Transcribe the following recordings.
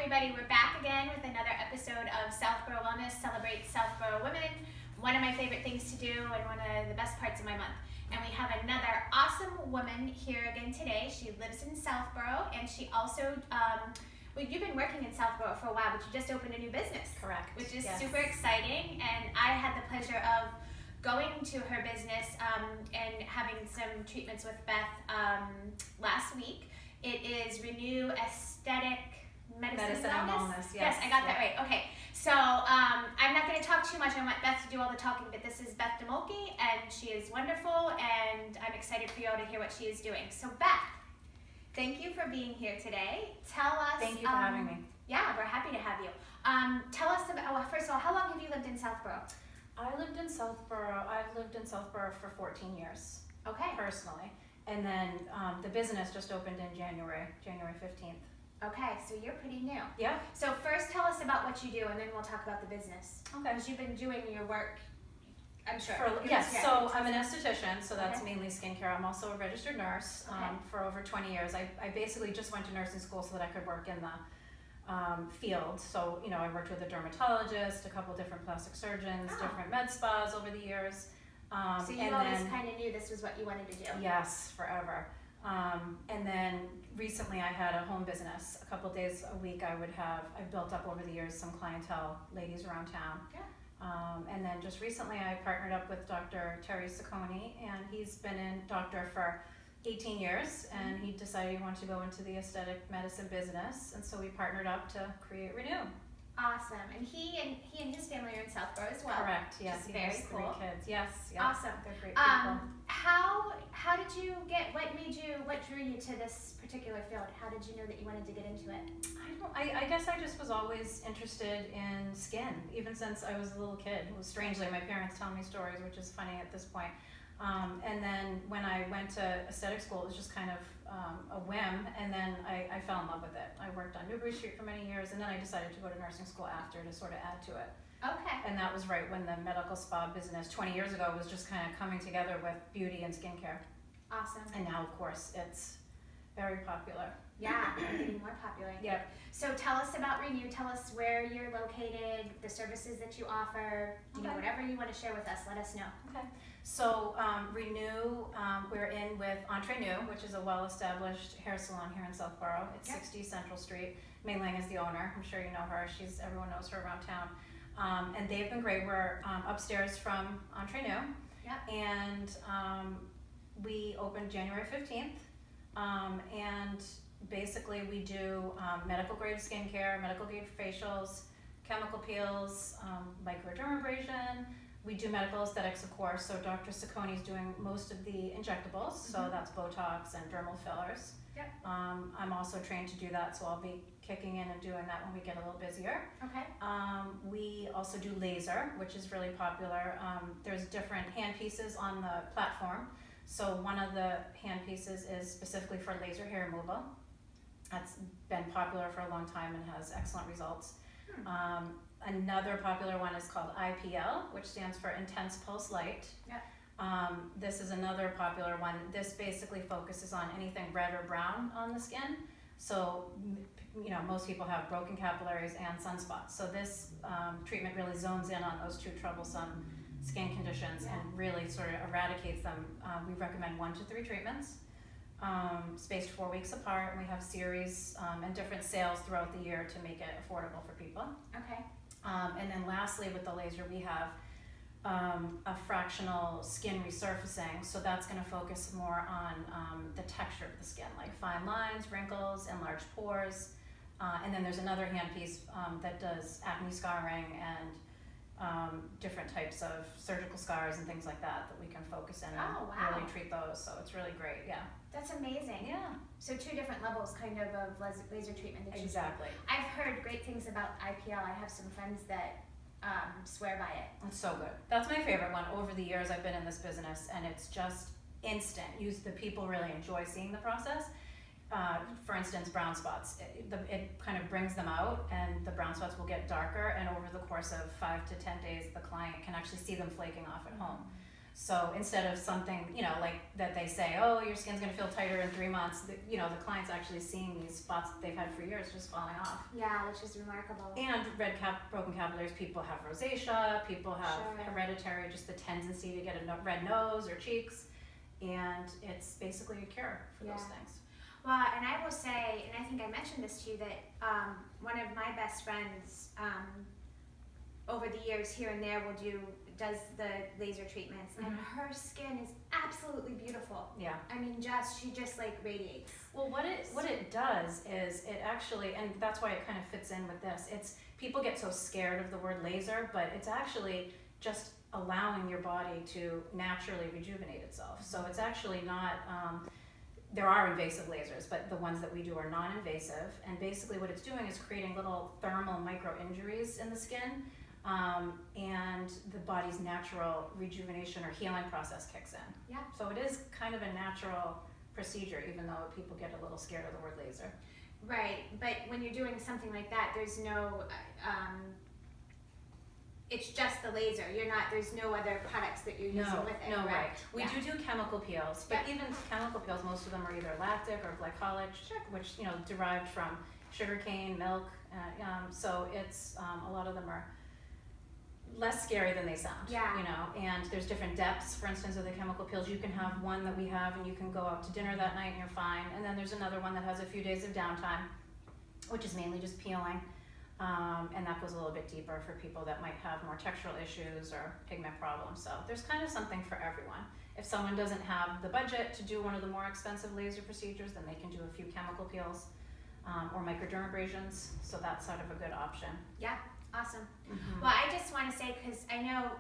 everybody, we're back again with another episode of Southborough Wellness Celebrates Southborough Women. One of my favorite things to do and one of the best parts of my month. And we have another awesome woman here again today. She lives in Southborough, and she also, well, you've been working in Southborough for a while, but you just opened a new business. Correct. Which is yes. super exciting, and I had the pleasure of going to her business and having some treatments with Beth last week. It is Renew Aesthetic Medicine and Wellness. Yes, I got that right. Okay, so I'm not going to talk too much. I want Beth to do all the talking, but this is Beth Domolky, and she is wonderful, and I'm excited for you all to hear what she is doing. So Beth, thank you for being here today. Tell us. Thank you for having me. Yeah, we're happy to have you. Tell us about, well, first of all, how long have you lived in Southborough? I've lived in Southborough for 14 years. Okay. Personally. And then the business just opened in January 15th. Okay, so you're pretty new. Yeah. So first tell us about what you do, and then we'll talk about the business. Okay. Because you've been doing your work, I'm sure. Yes, so I'm an esthetician, so that's mainly skincare. I'm also a registered nurse for over 20 years. I basically just went to nursing school so that I could work in the field. So, you know, I worked with a dermatologist, a couple different plastic surgeons, different med spas over the years. So you always kind of knew this was what you wanted to do? Yes, forever. And then recently I had a home business. A couple days a week I built up over the years some clientele, ladies around town. Yeah. And then just recently I partnered up with Dr. Teri Ciccone, and he's been a doctor for 18 years, and he decided he wanted to go into the aesthetic medicine business, and so we partnered up to create Renew. Awesome. And he and his family are in Southborough as well. Correct, yes. He Very has cool. 3 kids. Yes. Awesome. They're great people. How did you what drew you to this particular field? How did you know that you wanted to get into it? I guess I just was always interested in skin, even since I was a little kid. It was strangely, my parents tell me stories, which is funny at this point. And then when I went to aesthetic school, it was just kind of a whim, and then I fell in love with it. I worked on Newbury Street for many years, and then I decided to go to nursing school after to sort of add to it. Okay. And that was right when the medical spa business 20 years ago was just kind of coming together with beauty and skincare. Awesome. And now, of course, it's very popular. Yeah, getting more popular. Yeah. So tell us about Renew. Tell us where you're located, the services that you offer. You know, whatever you want to share with us, let us know. Okay. So Renew, we're in with Entre New, which is a well-established hair salon here in Southborough. It's 60 Central Street. Mei Lang is the owner. I'm sure you know her. Everyone knows her around town. And they've been great. We're upstairs from Entre New. Yep. And we opened January 15th. And basically we do medical grade skincare, medical grade facials, chemical peels, microdermabrasion. We do medical aesthetics, of course, so Dr. Ciccone is doing most of the injectables, so that's Botox and dermal fillers. Yep. I'm also trained to do that, so I'll be kicking in and doing that when we get a little busier. Okay. We also do laser, which is really popular. There's different hand pieces on the platform. So one of the hand pieces is specifically for laser hair removal. That's been popular for a long time and has excellent results. Another popular one is called IPL, which stands for Intense Pulse Light. Yep. This is another popular one. This basically focuses on anything red or brown on the skin. So, you know, most people have broken capillaries and sunspots. So this treatment really zones in on those two troublesome skin conditions and really sort of eradicates them. We recommend 1 to 3 treatments, spaced 4 weeks apart, and we have series and different sales throughout the year to make it affordable for people. Okay. And then lastly, with the laser, we have a fractional skin resurfacing. So that's going to focus more on the texture of the skin, like fine lines, wrinkles, enlarged pores. And then there's another handpiece that does acne scarring and different types of surgical scars and things like that we can focus in and really treat those. So it's really great. Yeah. That's amazing. Yeah. So 2 different levels kind of laser treatment that you Exactly. I've heard great things about IPL. I have some friends that swear by it. It's so good. That's my favorite one. Over the years I've been in this business, and it's just instant. The people really enjoy seeing the process. For instance, brown spots. It kind of brings them out, and the brown spots will get darker, and over the course of 5 to 10 days the client can actually see them flaking off at home. So instead of something, like that they say, oh, your skin's gonna feel tighter in 3 months, the client's actually seeing these spots that they've had for years just falling off. Yeah, which is remarkable. And broken capillaries, people have rosacea, people have Sure. hereditary, just the tendency to get a red nose or cheeks, and it's basically a cure for those things. Well, and I will say, and I think I mentioned this to you, that one of my best friends over the years here and there does the laser treatments, and her skin is absolutely beautiful. Yeah. I mean, she just like radiates. Well, what it does is it actually, and that's why it kind of fits in with this. It's people get so scared of the word laser, but it's actually just allowing your body to naturally rejuvenate itself. So it's actually not. There are invasive lasers, but the ones that we do are non-invasive, and basically what it's doing is creating little thermal micro injuries in the skin. And the body's natural rejuvenation or healing process kicks in. Yeah. So it is kind of a natural procedure, even though people get a little scared of the word laser. Right, but when you're doing something like that, there's no, it's just the laser. There's no other products that you're using with it. No, right. We Yeah. do chemical peels, but even chemical peels, most of them are either lactic or glycolic, which, derived from sugarcane, milk. So it's, a lot of them are less scary than they sound. Yeah. And there's different depths. For instance, of the chemical peels, you can have one that we have and you can go out to dinner that night and you're fine. And then there's another one that has a few days of downtime, which is mainly just peeling. And that goes a little bit deeper for people that might have more textural issues or pigment problems. So there's kind of something for everyone. If someone doesn't have the budget to do one of the more expensive laser procedures, then they can do a few chemical peels or microdermabrasions. So that's sort of a good option. Yeah. Awesome. Well, I just want to say, because I know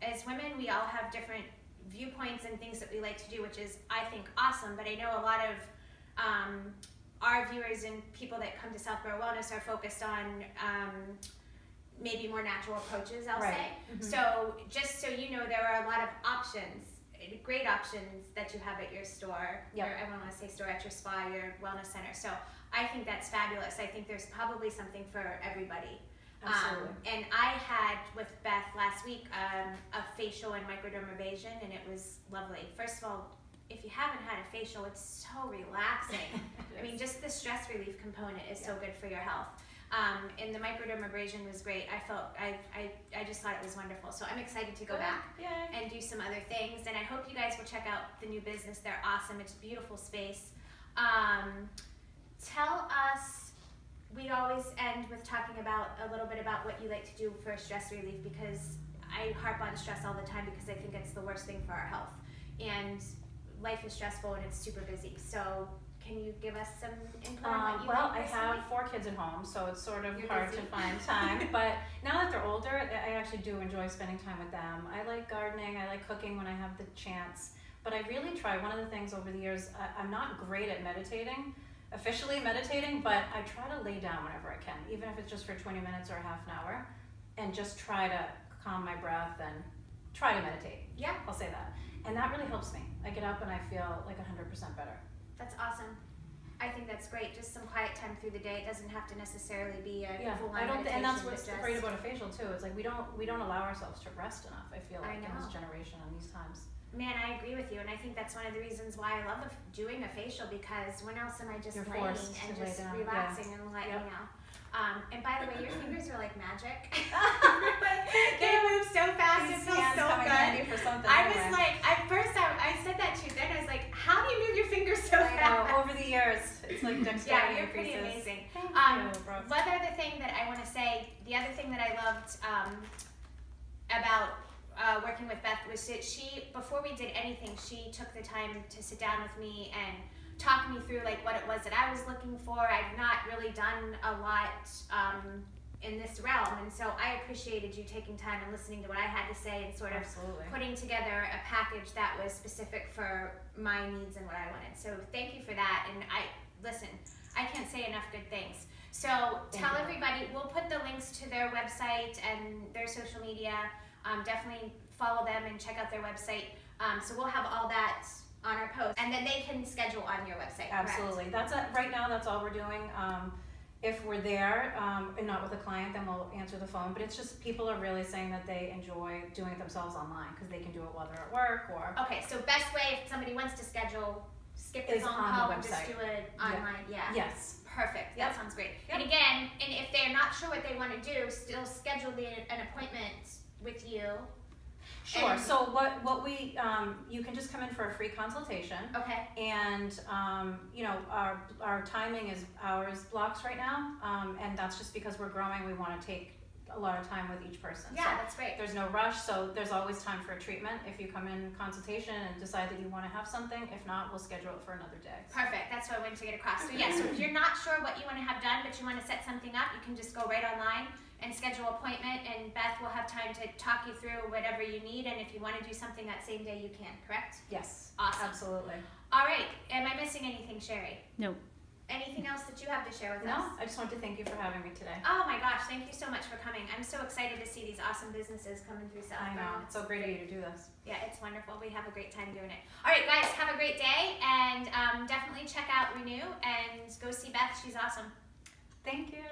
as women, we all have different viewpoints and things that we like to do, which is, I think, awesome. But I know a lot of our viewers and people that come to Southborough Wellness are focused on maybe more natural approaches, I'll say. So just so you know, there are a lot of options, great options that you have at your store. Or I want to say store, at your spa, your wellness center. So I think that's fabulous. I think there's probably something for everybody. Absolutely. And I had with Beth last week a facial and microdermabrasion, and it was lovely. First of all, if you haven't had a facial, it's so relaxing. I mean, just the stress relief component is so good for your health. And the microdermabrasion was great. I just thought it was wonderful. So I'm excited to go back and do some other things. And I hope you guys will check out the new business. They're awesome. It's a beautiful space. Tell us. We always end with talking about a little bit about what you like to do for stress relief, because I harp on stress all the time because I think it's the worst thing for our health. And life is stressful and it's super busy. So can you give us some input on what you Well, like I have 4 kids at home, so it's sort of hard busy. to find time. But now that they're older, I actually do enjoy spending time with them. I like gardening, I like cooking when I have the chance. But I really try, one of the things over the years, I'm not great at officially meditating, but I try to lay down whenever I can, even if it's just for 20 minutes or a half an hour, and just try to calm my breath and try to meditate. Yeah. I'll say that. And that really helps me. I get up and I feel like 100% better. That's awesome. I think that's great. Just some quiet time through the day. It doesn't have to necessarily be a full-on meditation. And that's what's great about a facial too. It's like we don't allow ourselves to rest enough, I feel like, in this generation and these times. Man, I agree with you, and I think that's one of the reasons why I love doing a facial, because when else am I just laying and just relaxing and letting out? And by the way, your fingers are like magic. They move so fast. It feels so good. I was like, at first I said that to you then. I was like, how do you move your fingers so fast? I know, over the years, it's like dexterity Yeah, you're increases. pretty amazing. Thank you, Brooke. One other thing that I want to say, the other thing that I loved about working with Beth was that before we did anything, she took the time to sit down with me and talk me through like what it was that I was looking for. I've not really done a lot in this realm, and so I appreciated you taking time and listening to what I had to say and sort of putting together a package that was specific for my needs and what I wanted. So thank you for that. And I can't say enough good things. So tell everybody, we'll put the links to their website and their social media. Definitely follow them and check out their website. So we'll have all that on our post, and then they can schedule on your website. Absolutely. Correct? Right now. That's all we're doing. If we're there and not with a client, then we'll answer the phone. But it's just people are really saying that they enjoy doing it themselves online because they can do it while they're at work or. Okay, so best way if somebody wants to schedule, skip the Is phone on call the and just website. do it online. Yeah. Yes. Perfect. Yep. That sounds great. Yep. And again, and if they're not sure what they want to do, still schedule an appointment with you. Sure. And- So what we you can just come in for a free consultation. Okay. And you know, our timing is hours blocks right now, and that's just because we're growing. We want to take a lot of time with each person. Yeah, So that's great. there's no rush, so there's always time for a treatment if you come in consultation and decide that you want to have something. If not, we'll schedule it for another day. Perfect. That's what I wanted to get across. So yeah, so if you're not sure what you want to have done, but you want to set something up, you can just go right online and schedule an appointment, and Beth will have time to talk you through whatever you need. And if you want to do something that same day, you can. Correct? Yes. Awesome. Absolutely. All right. Am I missing anything, Sherry? No. Anything else that you have to share with No, us? I just want to thank you for having me today. Oh my gosh, thank you so much for coming. I'm so excited to see these awesome businesses coming through Southborough. I know. It's so great of you to do this. Yeah, it's wonderful. We have a great time doing it. All right, guys, have a great day, and definitely check out Renew and go see Beth. She's awesome. Thank you.